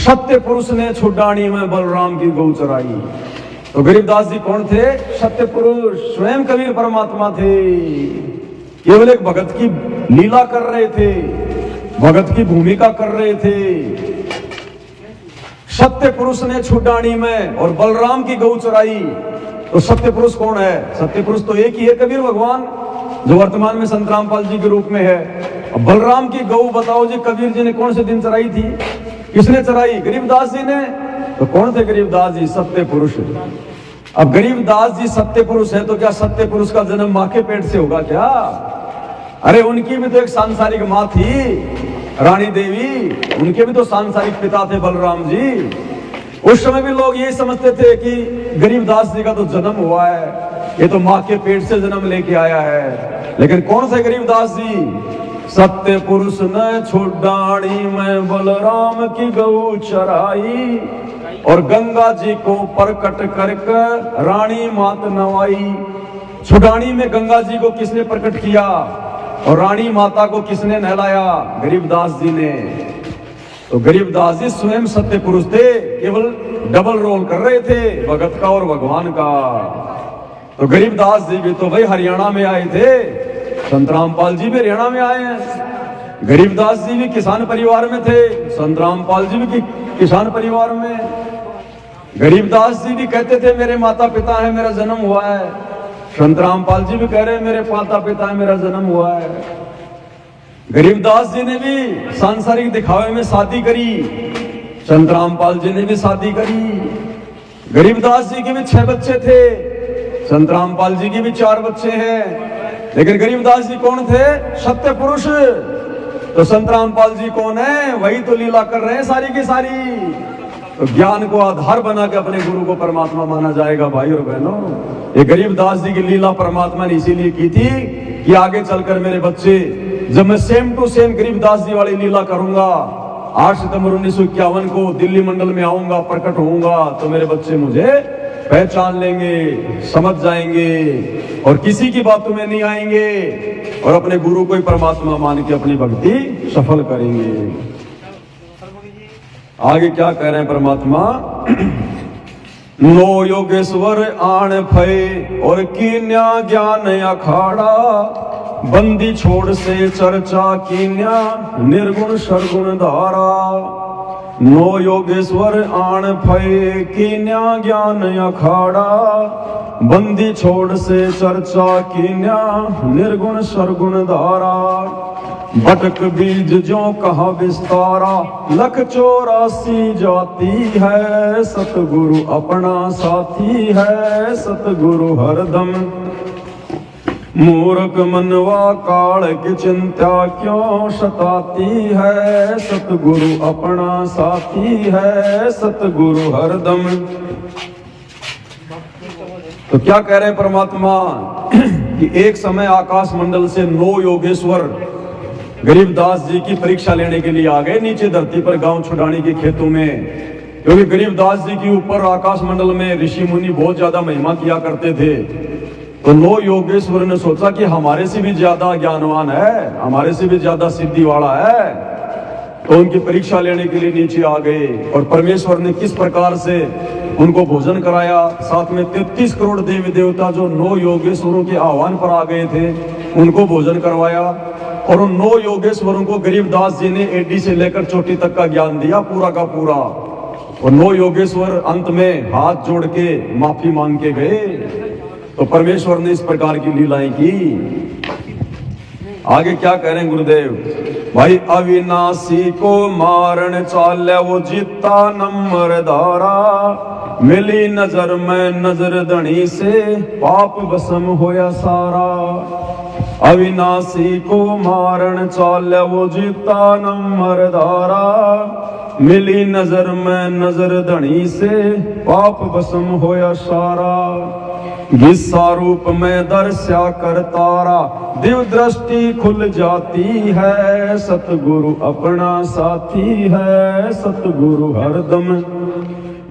सत्य पुरुष ने छुड़ानी में बलराम की गऊ चराई। तो गरीबदास जी कौन थे? सत्य पुरुष स्वयं कबीर परमात्मा थे। केवल एक भगत की लीला कर रहे थे, भगत की भूमिका कर रहे थे। सत्य पुरुष ने छुड़ानी में और बलराम की गऊ चराई। तो सत्य पुरुष कौन है? सत्य पुरुष तो एक ही है, कबीर भगवान, जो वर्तमान में संत रामपाल जी के रूप में है। अब बलराम की गऊ बताओ जी, कबीर जी ने कौन से दिन चराई थी? किसने चराई? गरीबदास जी ने। तो कौन थे गरीबदास जी? सत्य पुरुष। अब गरीबदास जी सत्य पुरुष है, तो क्या सत्य पुरुष का जन्म मां के पेट से होगा क्या? अरे उनकी भी तो एक सांसारिक मां थी, रानी देवी। उनके भी तो सांसारिक पिता थे बलराम जी। उस समय भी लोग ये समझते थे कि गरीबदास जी का तो जन्म हुआ है, ये तो मां के पेट से जन्म लेके आया है। लेकिन कौन थे गरीबदास जी? सत्य पुरुष ने छुड़ानी में बलराम की गऊ चराई और गंगा जी को प्रकट करके रानी मात नवाई। छुड़ानी में गंगा जी को किसने प्रकट किया और रानी माता को किसने नहलाया? गरीबदास जी ने। तो गरीबदास जी स्वयं सत्य पुरुष थे, केवल डबल रोल कर रहे थे, भगत का और भगवान का। तो गरीबदास जी भी तो भाई हरियाणा में आए थे, संत रामपाल जी भी हरियाणा में आए हैं। गरीबदास जी भी किसान परिवार में थे, संत रामपाल जी भी किसान परिवार में। गरीबदास जी भी कहते थे मेरे माता पिता हैं, मेरा जन्म हुआ है। संत रामपाल जी भी कह रहे हैं मेरे माता पिता हैं, मेरा जन्म हुआ है। गरीबदास जी ने भी सांसारिक दिखावे में शादी करी, संत रामपाल जी ने भी शादी करी। गरीबदास जी के भी 6 बच्चे थे, संत रामपाल जी के भी 4 बच्चे हैं। लेकिन गरीबदास जी कौन थे? सत्य पुरुष। तो संत रामपाल जी कौन है? वही तो लीला कर रहे हैं सारी की सारी। तो ज्ञान को आधार बना के अपने गुरु को परमात्मा माना जाएगा भाई और बहनों। ये गरीबदास जी की लीला परमात्मा ने इसीलिए की थी कि आगे चलकर मेरे बच्चे, जब मैं same to same Garibdas ji वाली लीला करूंगा, 8 सितंबर 1951 को दिल्ली मंडल में आऊंगा, प्रकट होऊंगा, तो मेरे बच्चे मुझे पहचान लेंगे, समझ जाएंगे और किसी की बातों में नहीं आएंगे और अपने गुरु को ही परमात्मा मान के अपनी भक्ति सफल करेंगे। आगे क्या कह रहे हैं परमात्मा? नो योगेश्वर आण भय और कीन्या ज्ञान अखाड़ा, बंदी छोड़ से चर्चा कीन्या निर्गुण सरगुण धारा। नो योगेश्वर आण भय कीन्या ज्ञान अखाड़ा, बंदी छोड़ से चर्चा कीन्या निर्गुण सरगुण धारा। भटक बीज जो कहा विस्तारा, लख 84 जाती है। सतगुरु अपना साथी है, सतगुरु हरदम। मूर्ख मनवा काल की चिंता क्यों सताती है। सतगुरु अपना साथी है, सतगुरु हरदम। तो क्या कह रहे हैं परमात्मा कि एक समय आकाश मंडल से 9 योगेश्वर गरीबदास जी की परीक्षा लेने के लिए आ गए नीचे धरती पर, गांव छुड़ानी के खेतों में। क्योंकि गरीबदास जी के ऊपर आकाश मंडल में ऋषि मुनि बहुत ज्यादा महिमा किया करते थे। तो 9 योगेश्वर ने सोचा कि हमारे से भी ज्यादा ज्ञानवान है, हमारे से भी ज्यादा सिद्धि वाला है, तो उनकी परीक्षा लेने के लिए नीचे आ गए। और परमेश्वर ने किस प्रकार से उनको भोजन कराया। साथ में 33 करोड़ देवी देवता जो 9 योगेश्वरों के आह्वान पर आ गए थे उनको भोजन करवाया। और उन 9 योगेश्वरों को गरीबदास जी ने एडी से लेकर चोटी तक का ज्ञान दिया पूरा का पूरा। और 9 योगेश्वर अंत में हाथ जोड़ के माफी मांग के गए। तो परमेश्वर ने इस प्रकार की लीलाएं की। आगे क्या कह रहे हैं गुरुदेव? भाई अविनाशी को मारन चाले वो जीता नंबर धारा, मिली नजर में नजर धनी से पाप भस्म होया सारा। अविनाशी को मारन चाले वो जीता नंबर धारा, मिली नजर में नजर धनी से पाप भस्म होया सारा। गिस्सा रूप में दर्शा कर तारा, दिव्य दृष्टि खुल जाती है। सतगुरु अपना साथी है, सतगुरु हरदम।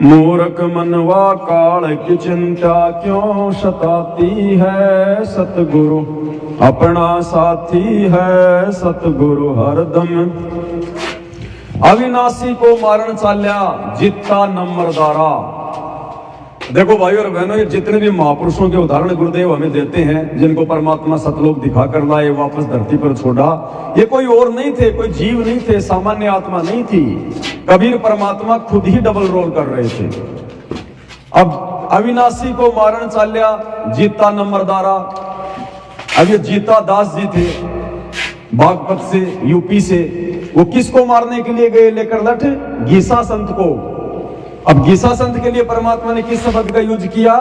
मूर्ख मनवा काल की चिंता क्यों सताती है। सतगुरु अपना साथी है, सतगुरु हरदम। अविनाशी को मारन चाल्या जितना नंबरदारा। देखो भाई और बहनों, ये जितने भी महापुरुषों के उदाहरण गुरुदेव हमें देते हैं, जिनको परमात्मा सतलोक दिखाकर लाए, वापस धरती पर छोड़ा, ये कोई और नहीं थे, कोई जीव नहीं थे, सामान्य आत्मा नहीं थी। कबीर परमात्मा खुद ही डबल रोल कर रहे थे। अब अविनाशी को मारन चाल्या जीता नंबरदारा। अब ये जीता दास जी थे बागपत से, यूपी से। वो किसको मारने के लिए गए लेकर लठ? गीसा संत को। अब गीसा संत के लिए परमात्मा ने किस शब्द का यूज किया?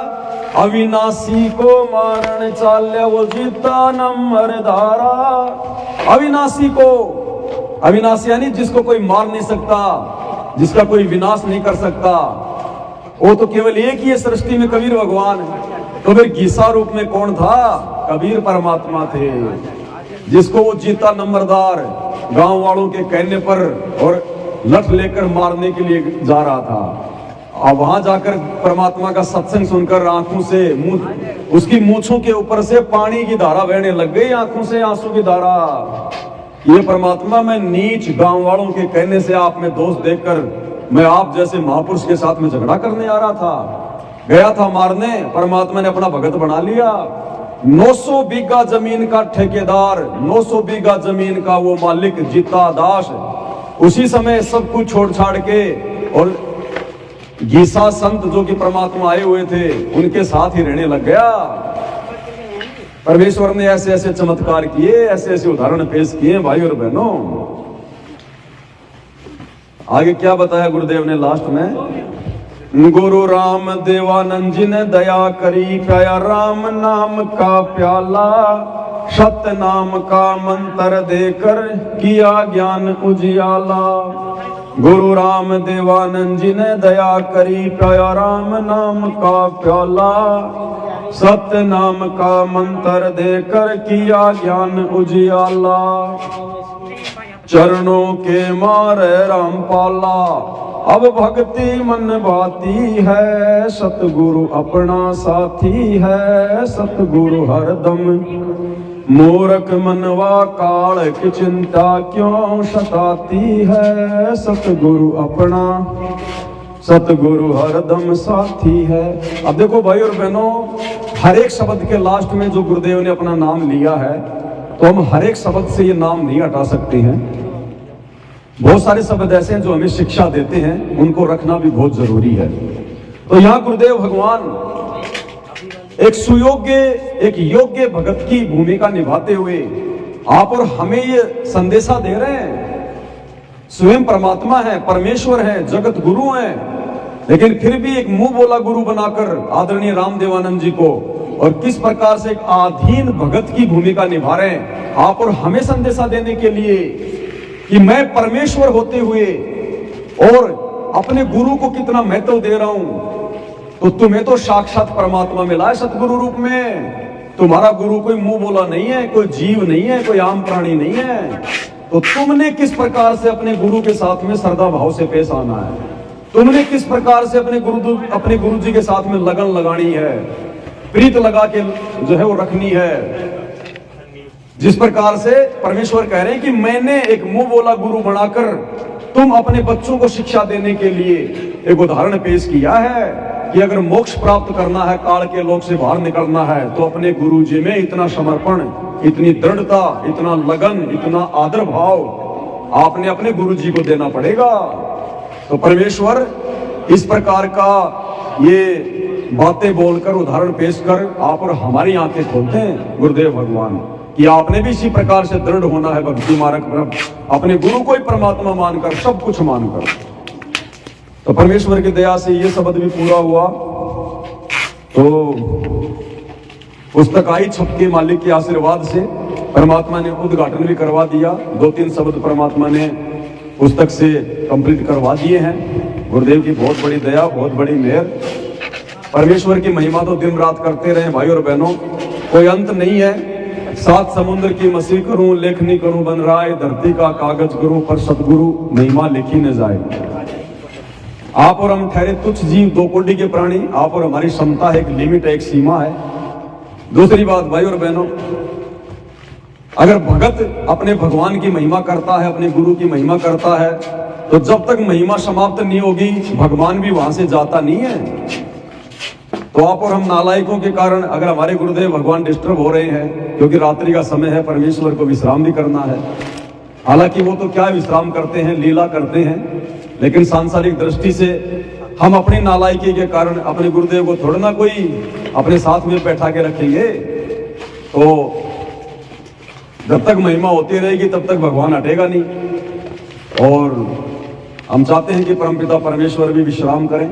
अविनाशी को मारन चाल्या वो जीता नंबरदारा। अविनाशी को, अविनाशी यानी जिसको कोई मार नहीं सकता, जिसका कोई विनाश नहीं कर सकता, वो तो केवल एक ही है सृष्टि में, कबीर भगवान। तो फिर गीसा रूप में कौन था? कबीर परमात्मा थे, जिसको वो जीता नंबरदार गांव वालों के कहने पर और लठ लेकर मारने के लिए जा रहा था। अब वहां जाकर परमात्मा का सत्संग सुनकर आंखों से उसकी मूंछों के ऊपर से पानी की धारा बहने लग गई, आंखों से आंसू की धारा। ये परमात्मा, मैं नीच गांव वालों के कहने से आप में दोष देखकर मैं आप जैसे महापुरुष के साथ में झगड़ा करने आ रहा था, गया था मारने। परमात्मा ने अपना भगत बना लिया। 900 बीघा जमीन का ठेकेदार, 900 बीघा जमीन का वो मालिक जीता दास, उसी समय सब कुछ छोड़ छाड़ के और गीसा संत जो कि परमात्मा आए हुए थे उनके साथ ही रहने लग गया। परमेश्वर ने ऐसे ऐसे चमत्कार किए, ऐसे ऐसे उदाहरण पेश किए भाई और बहनों। आगे क्या बताया गुरुदेव ने लास्ट में? गुरु राम देवानंद जी ने दया करी, पाया राम नाम का प्याला, सत्य नाम का मंत्र देकर किया ज्ञान उजियाला। गुरु राम देवानंद जी ने दया करी, पाया राम नाम का प्याला, सत्य नाम का मंत्र देकर किया ज्ञान उजियाला। चरणों के मारे राम पाला, अब भक्ति मन भाती है। सतगुरु अपना साथी है, सतगुरु हरदम। मूर्ख मनवा काल की चिंता क्यों सताती है। सतगुरु अपना, सतगुरु हरदम साथी है। अब देखो भाई और बहनों, हर एक शब्द के लास्ट में जो गुरुदेव ने अपना नाम लिया है, तो हम हर एक शब्द से ये नाम नहीं हटा सकते हैं। बहुत सारे शब्द ऐसे हैं जो हमें शिक्षा देते हैं, उनको रखना भी बहुत जरूरी है। तो यहाँ गुरुदेव भगवान एक सुयोग्य, एक योग्य भगत की भूमिका निभाते हुए आप और हमें ये संदेशा दे रहे हैं। स्वयं परमात्मा है, परमेश्वर है, जगत गुरु है, लेकिन फिर भी एक मुंह बोला गुरु बनाकर आदरणीय रामदेवानंद जी को और किस प्रकार से एक अधीन भगत की भूमिका निभा रहे हैं आप और हमें संदेशा देने के लिए कि मैं परमेश्वर होते हुए और अपने गुरु को कितना महत्व दे रहा हूं। तो तुम्हें तो साक्षात परमात्मा मिला है सतगुरु रूप में। तुम्हारा गुरु कोई मुंह बोला नहीं है, कोई जीव नहीं है, कोई आम प्राणी नहीं है। तो तुमने किस प्रकार से अपने गुरु के साथ में श्रद्धा भाव से पेश आना है, तुमने किस प्रकार से अपने गुरु जी के साथ में लगन लगानी है, प्रीत लगा के जो है वो रखनी है। जिस प्रकार से परमेश्वर कह रहे हैं कि मैंने एक मुंह बोला गुरु बनाकर तुम अपने बच्चों को शिक्षा देने के लिए एक उदाहरण पेश किया है। कि अगर मोक्ष प्राप्त करना है, काल के लोक से बाहर निकलना है, तो अपने गुरु जी में इतना समर्पण, इतनी दृढ़ता, इतना लगन, इतना आदर भाव आपने अपने गुरु जी को देना पड़ेगा। तो परमेश्वर इस प्रकार का ये बातें बोलकर, उदाहरण पेश कर आप और हमारी आंखें खोलते हैं गुरुदेव भगवान कि आपने भी इसी प्रकार से दृढ़ होना है भक्ति मार्ग पर, अपने गुरु को ही परमात्मा मानकर, सब कुछ मानकर। तो परमेश्वर की दया से ये शब्द भी पूरा हुआ। तो पुस्तक आई छप के मालिक के आशीर्वाद से, परमात्मा ने उद्घाटन भी करवा दिया। 2-3 शब्द परमात्मा ने पुस्तक से कंप्लीट करवा दिए हैं। गुरुदेव की बहुत बड़ी दया, बहुत बड़ी मेहर। परमेश्वर की महिमा तो दिन रात करते रहे भाई और बहनों, कोई अंत नहीं है। 7 समुद्र की मसीह करूं, लेखनी करूं बन रहा है, धरती का कागज करूं, पर सतगुरु महिमा लिखी न जाए। आप और हम ठहरे तुच्छ जीव, 2 कोटि के प्राणी। आप और हमारी क्षमता है, एक लिमिट है, एक सीमा है। दूसरी बात भाई और बहनों, अगर भगत अपने भगवान की महिमा करता है, अपने गुरु की महिमा करता है, तो जब तक महिमा समाप्त नहीं होगी, भगवान भी वहां से जाता नहीं है। तो आप और हम नालायकों के कारण अगर हमारे गुरुदेव भगवान डिस्टर्ब हो रहे हैं, क्योंकि रात्रि का समय है, परमेश्वर को विश्राम भी करना है। हालांकि वो तो क्या विश्राम करते हैं, लीला करते हैं, लेकिन सांसारिक दृष्टि से हम अपनी नालायकी के कारण अपने गुरुदेव को थोड़ा ना कोई अपने साथ में बैठा के रखेंगे। तो जब तक महिमा होती रहेगी तब तक भगवान हटेगा नहीं। और हम चाहते हैं कि परमपिता परमेश्वर भी विश्राम करें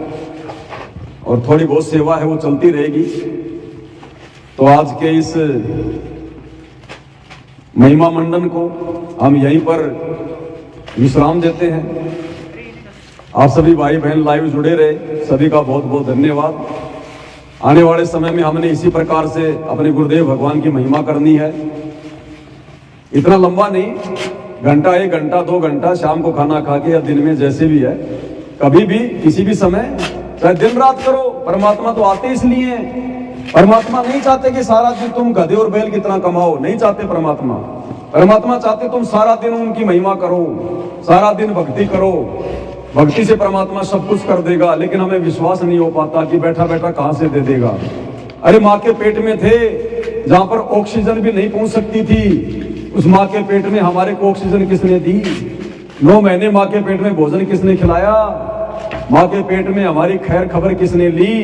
और थोड़ी बहुत सेवा है वो चलती रहेगी। तो आज के इस महिमा मंडन को हम यहीं पर विश्राम देते हैं। आप सभी भाई बहन लाइव जुड़े रहे, सभी का बहुत बहुत धन्यवाद। आने वाले समय में हमने इसी प्रकार से अपने गुरुदेव भगवान की महिमा करनी है। इतना लंबा नहीं, घंटा, 1 घंटा, 2 घंटा, शाम को खाना खा के या दिन में, जैसे भी है, कभी भी किसी भी समय, चाहे दिन रात करो। परमात्मा तो आते इसलिए हैं। परमात्मा नहीं चाहते कि सारा दिन तुम गधे और बैल की तरह कमाओ, नहीं चाहते परमात्मा। परमात्मा चाहते तुम सारा दिन उनकी महिमा करो, सारा दिन भक्ति करो। भक्ति से परमात्मा सब कुछ कर देगा, लेकिन हमें विश्वास नहीं हो पाता कि बैठा बैठा कहां से दे देगा। अरे माँ के पेट में थे, जहां पर ऑक्सीजन भी नहीं पहुंच सकती थी, उस माँ के पेट में हमारे को ऑक्सीजन किसने दी? 9 महीने माँ के पेट में भोजन किसने खिलाया? माँ के पेट में हमारी खैर खबर किसने ली?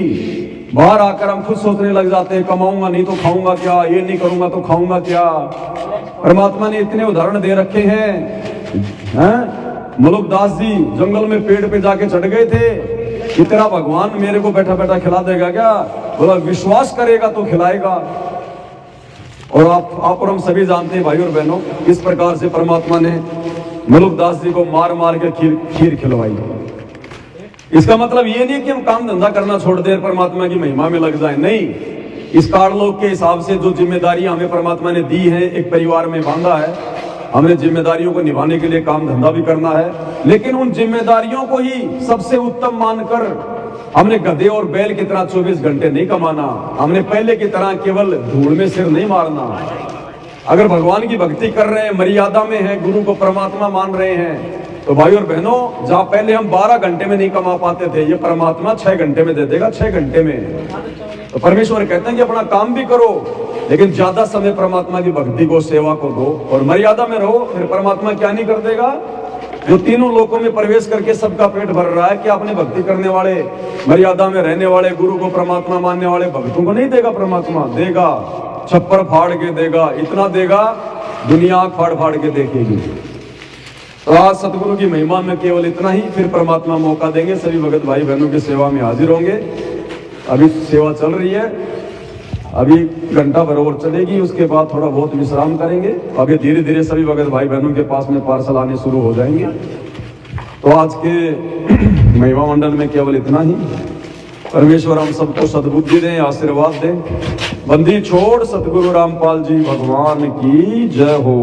बाहर आकर हम खुद सोचने लग जाते हैं, कमाऊंगा नहीं तो खाऊंगा क्या, ये नहीं करूंगा तो खाऊंगा क्या। परमात्मा ने इतने उदाहरण दे रखे हैं। मलुकदास जी जंगल में पेड़ पे जाके चढ़ गए थे कि तेरा भगवान मेरे को बैठा बैठा खिला देगा क्या? बोला विश्वास करेगा तो खिलाएगा। और आप और हम सभी जानते हैं भाई और बहनों, किस प्रकार से परमात्मा ने मलुकदास जी को मार मार के खीर खिलवाई। इसका मतलब ये नहीं कि हम काम धंधा करना छोड़ दें, परमात्मा की महिमा में लग जाए, नहीं। इस कारलोक के हिसाब से जो जिम्मेदारियां हमें परमात्मा ने दी है, एक परिवार में बांधा है, हमने जिम्मेदारियों को निभाने के लिए काम धंधा भी करना है। लेकिन उन जिम्मेदारियों को ही सबसे उत्तम मानकर हमने गधे और बैल की तरह 24 घंटे नहीं कमाना। हमने पहले की तरह केवल धूल में सिर नहीं मारना। अगर भगवान की भक्ति कर रहे हैं, मर्यादा में है, गुरु को परमात्मा मान रहे हैं, तो भाई और बहनों, जहां पहले हम 12 घंटे में नहीं कमा पाते थे, ये परमात्मा 6 घंटे में दे देगा, 6 घंटे में। तो परमेश्वर कहते हैं कि अपना काम भी करो, लेकिन ज्यादा समय परमात्मा की भक्ति को, सेवा को दो और मर्यादा में रहो। फिर परमात्मा क्या नहीं कर देगा? जो तीनों लोकों में प्रवेश करके सबका पेट भर रहा है, क्या अपने भक्ति करने वाले, मर्यादा में रहने वाले, गुरु को परमात्मा मानने वाले भक्तों को नहीं देगा? परमात्मा देगा, छप्पर फाड़ के देगा, इतना देगा दुनिया फाड़ फाड़ के देखेगी। तो आज सतगुरु की महिमा में केवल इतना ही, फिर परमात्मा मौका देंगे, सभी भगत भाई बहनों की सेवा में हाजिर होंगे। अभी सेवा चल रही है, अभी घंटा भर और चलेगी, उसके बाद थोड़ा बहुत विश्राम करेंगे। अभी धीरे धीरे सभी भगत भाई बहनों के पास में पार्सल आने शुरू हो जाएंगे। तो आज के महिमा मंडल में केवल इतना ही। परमेश्वर हम सबको सद्बुद्धि दें, आशीर्वाद दें। बंदी छोड़ सतगुरु रामपाल जी भगवान की जय हो।